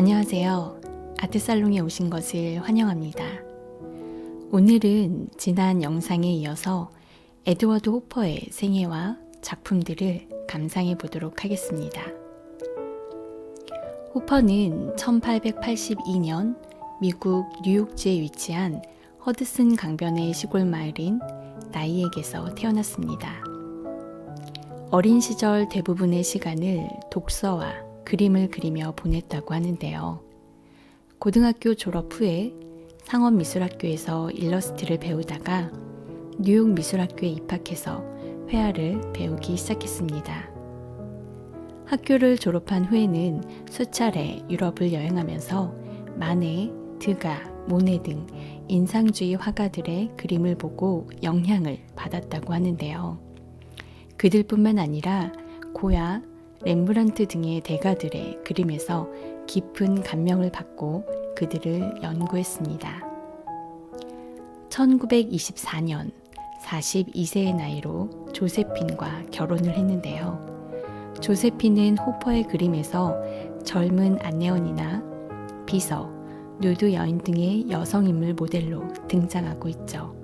안녕하세요. 아트살롱에 오신 것을 환영합니다. 오늘은 지난 영상에 이어서 에드워드 호퍼의 생애와 작품들을 감상해 보도록 하겠습니다. 호퍼는 1882년 미국 뉴욕주에 위치한 허드슨 강변의 시골 마을인 나이액에서 태어났습니다. 어린 시절 대부분의 시간을 독서와 그림을 그리며 보냈다고 하는데요. 고등학교 졸업 후에 상업미술학교에서 일러스트를 배우다가 뉴욕 미술학교에 입학해서 회화를 배우기 시작했습니다. 학교를 졸업한 후에는 수차례 유럽을 여행하면서 마네, 드가, 모네 등 인상주의 화가들의 그림을 보고 영향을 받았다고 하는데요. 그들뿐만 아니라 고야, 렘브란트 등의 대가들의 그림에서 깊은 감명을 받고 그들을 연구했습니다. 1924년 42세의 나이로 조세핀과 결혼을 했는데요. 조세핀은 호퍼의 그림에서 젊은 안내원이나 비서, 누드 여인 등의 여성인물 모델로 등장하고 있죠.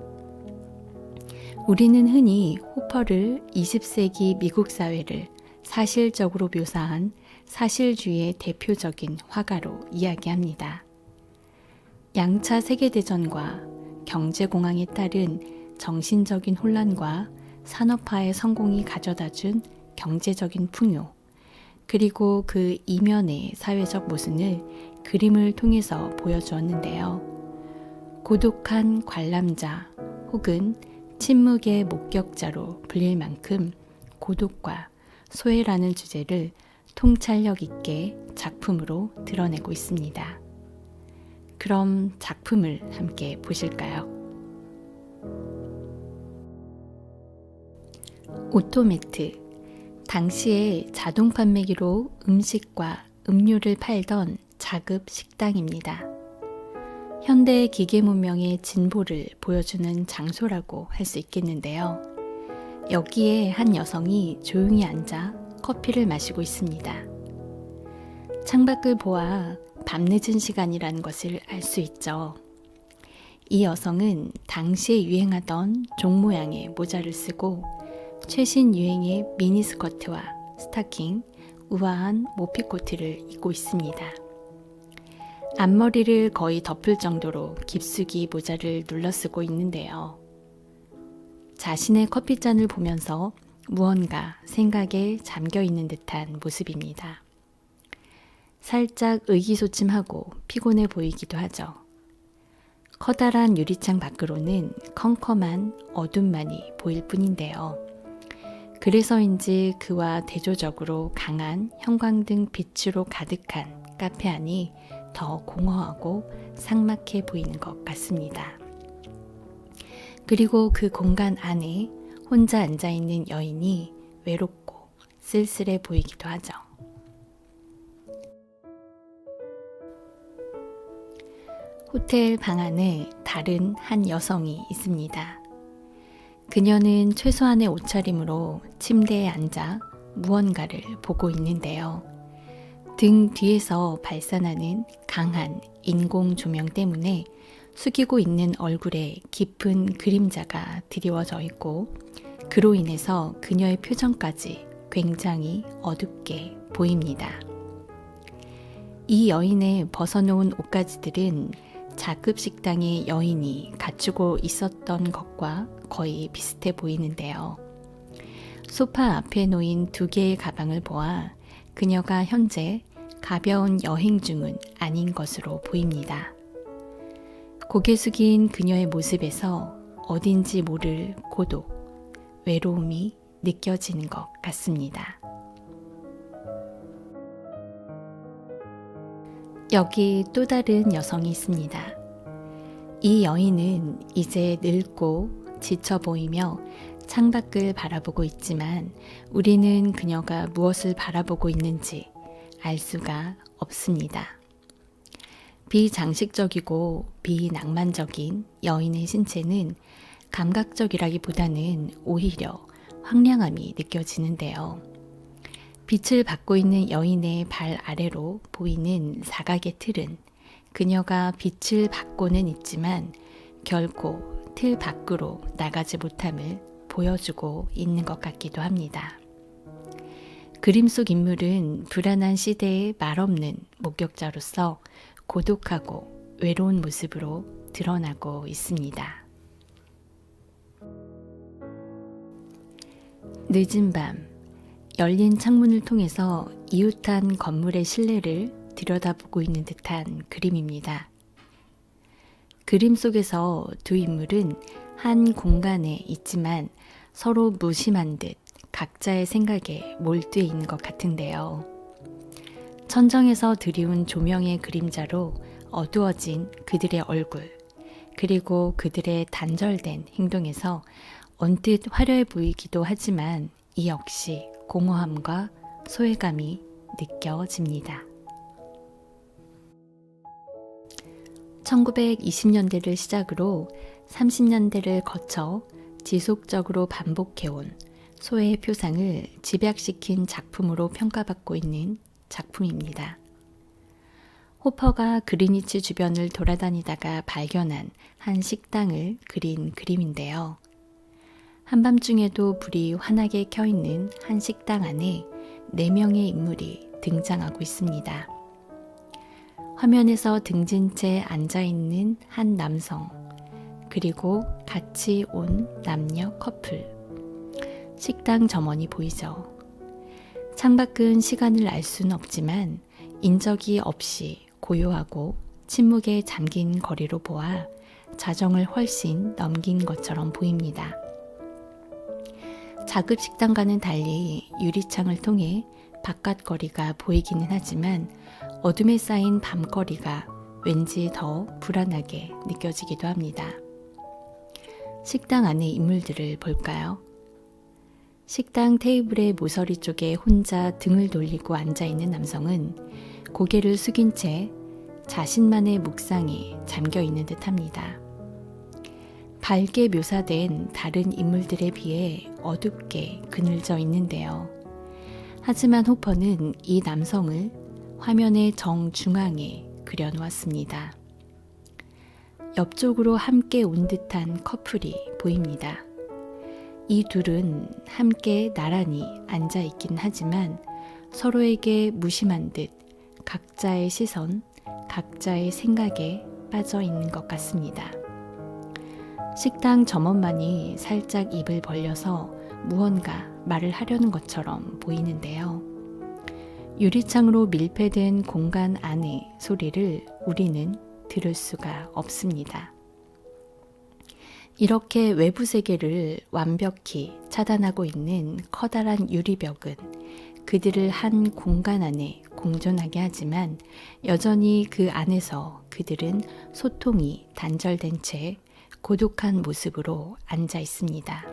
우리는 흔히 호퍼를 20세기 미국 사회를 사실적으로 묘사한 사실주의의 대표적인 화가로 이야기합니다. 양차 세계대전과 경제공황에 따른 정신적인 혼란과 산업화의 성공이 가져다준 경제적인 풍요, 그리고 그 이면의 사회적 모순을 그림을 통해서 보여주었는데요. 고독한 관람자 혹은 침묵의 목격자로 불릴 만큼 고독과 소외라는 주제를 통찰력 있게 작품으로 드러내고 있습니다. 그럼 작품을 함께 보실까요? 오토매트, 당시에 자동 판매기로 음식과 음료를 팔던 자급 식당입니다. 현대의 기계 문명의 진보를 보여주는 장소라고 할 수 있겠는데요. 여기에 한 여성이 조용히 앉아 커피를 마시고 있습니다. 창밖을 보아 밤늦은 시간이라는 것을 알 수 있죠. 이 여성은 당시에 유행하던 종 모양의 모자를 쓰고 최신 유행의 미니스커트와 스타킹, 우아한 모피코트를 입고 있습니다. 앞머리를 거의 덮을 정도로 깊숙이 모자를 눌러 쓰고 있는데요. 자신의 커피잔을 보면서 무언가 생각에 잠겨 있는 듯한 모습입니다. 살짝 의기소침하고 피곤해 보이기도 하죠. 커다란 유리창 밖으로는 컴컴한 어둠만이 보일 뿐인데요. 그래서인지 그와 대조적으로 강한 형광등 빛으로 가득한 카페 안이 더 공허하고 삭막해 보이는 것 같습니다. 그리고 그 공간 안에 혼자 앉아있는 여인이 외롭고 쓸쓸해 보이기도 하죠. 호텔 방 안에 다른 한 여성이 있습니다. 그녀는 최소한의 옷차림으로 침대에 앉아 무언가를 보고 있는데요. 등 뒤에서 발산하는 강한 인공 조명 때문에 숙이고 있는 얼굴에 깊은 그림자가 드리워져 있고 그로 인해서 그녀의 표정까지 굉장히 어둡게 보입니다. 이 여인의 벗어놓은 옷가지들은 자급 식당의 여인이 갖추고 있었던 것과 거의 비슷해 보이는데요. 소파 앞에 놓인 두 개의 가방을 보아 그녀가 현재 가벼운 여행 중은 아닌 것으로 보입니다. 고개 숙인 그녀의 모습에서 어딘지 모를 고독, 외로움이 느껴지는 것 같습니다. 여기 또 다른 여성이 있습니다. 이 여인은 이제 늙고 지쳐 보이며 창밖을 바라보고 있지만 우리는 그녀가 무엇을 바라보고 있는지 알 수가 없습니다. 비장식적이고 비낭만적인 여인의 신체는 감각적이라기보다는 오히려 황량함이 느껴지는데요. 빛을 받고 있는 여인의 발 아래로 보이는 사각의 틀은 그녀가 빛을 받고는 있지만 결코 틀 밖으로 나가지 못함을 보여주고 있는 것 같기도 합니다. 그림 속 인물은 불안한 시대의 말없는 목격자로서 고독하고 외로운 모습으로 드러나고 있습니다. 늦은 밤, 열린 창문을 통해서 이웃한 건물의 실내를 들여다보고 있는 듯한 그림입니다. 그림 속에서 두 인물은 한 공간에 있지만 서로 무심한 듯 각자의 생각에 몰두해 있는 것 같은데요. 천정에서 드리운 조명의 그림자로 어두워진 그들의 얼굴, 그리고 그들의 단절된 행동에서 언뜻 화려해 보이기도 하지만 이 역시 공허함과 소외감이 느껴집니다. 1920년대를 시작으로 30년대를 거쳐 지속적으로 반복해온 소외의 표상을 집약시킨 작품으로 평가받고 있는 작품입니다. 호퍼가 그리니치 주변을 돌아다니다가 발견한 한 식당을 그린 그림인데요. 한밤중에도 불이 환하게 켜있는 한 식당 안에 4명의 인물이 등장하고 있습니다. 화면에서 등진 채 앉아있는 한 남성, 그리고 같이 온 남녀 커플. 식당 점원이 보이죠. 창밖은 시간을 알 수는 없지만 인적이 없이 고요하고 침묵에 잠긴 거리로 보아 자정을 훨씬 넘긴 것처럼 보입니다. 작업 식당과는 달리 유리창을 통해 바깥 거리가 보이기는 하지만 어둠에 쌓인 밤거리가 왠지 더 불안하게 느껴지기도 합니다. 식당 안의 인물들을 볼까요? 식당 테이블의 모서리 쪽에 혼자 등을 돌리고 앉아있는 남성은 고개를 숙인 채 자신만의 묵상에 잠겨있는 듯합니다. 밝게 묘사된 다른 인물들에 비해 어둡게 그늘져 있는데요. 하지만 호퍼는 이 남성을 화면의 정중앙에 그려놓았습니다. 옆쪽으로 함께 온 듯한 커플이 보입니다. 이 둘은 함께 나란히 앉아있긴 하지만 서로에게 무심한 듯 각자의 시선, 각자의 생각에 빠져 있는 것 같습니다. 식당 점원만이 살짝 입을 벌려서 무언가 말을 하려는 것처럼 보이는데요. 유리창으로 밀폐된 공간 안의 소리를 우리는 들을 수가 없습니다. 이렇게 외부 세계를 완벽히 차단하고 있는 커다란 유리벽은 그들을 한 공간 안에 공존하게 하지만 여전히 그 안에서 그들은 소통이 단절된 채 고독한 모습으로 앉아 있습니다.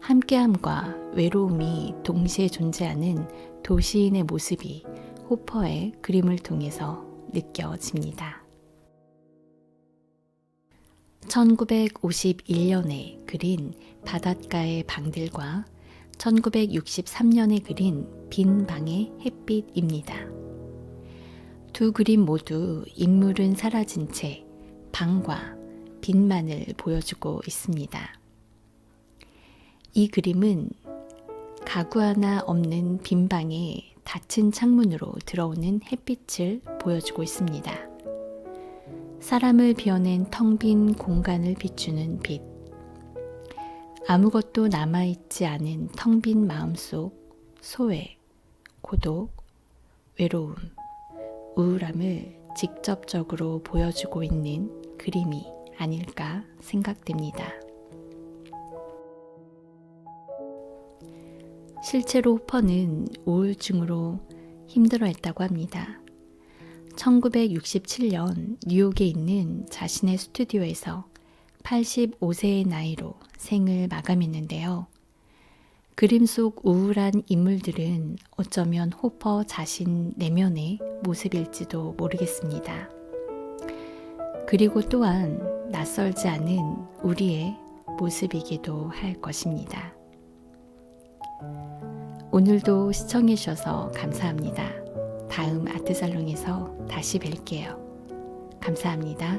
함께함과 외로움이 동시에 존재하는 도시인의 모습이 호퍼의 그림을 통해서 느껴집니다. 1951년에 그린 바닷가의 방들과 1963년에 그린 빈 방의 햇빛입니다. 두 그림 모두 인물은 사라진 채 방과 빛만을 보여주고 있습니다. 이 그림은 가구 하나 없는 빈 방에 닫힌 창문으로 들어오는 햇빛을 보여주고 있습니다. 사람을 비워낸 텅 빈 공간을 비추는 빛. 아무것도 남아있지 않은 텅 빈 마음속 소외, 고독, 외로움, 우울함을 직접적으로 보여주고 있는 그림이 아닐까 생각됩니다. 실제로 호퍼는 우울증으로 힘들어했다고 합니다. 1967년 뉴욕에 있는 자신의 스튜디오에서 85세의 나이로 생을 마감했는데요. 그림 속 우울한 인물들은 어쩌면 호퍼 자신 내면의 모습일지도 모르겠습니다. 그리고 또한 낯설지 않은 우리의 모습이기도 할 것입니다. 오늘도 시청해 주셔서 감사합니다. 다음 아트살롱에서 다시 뵐게요. 감사합니다.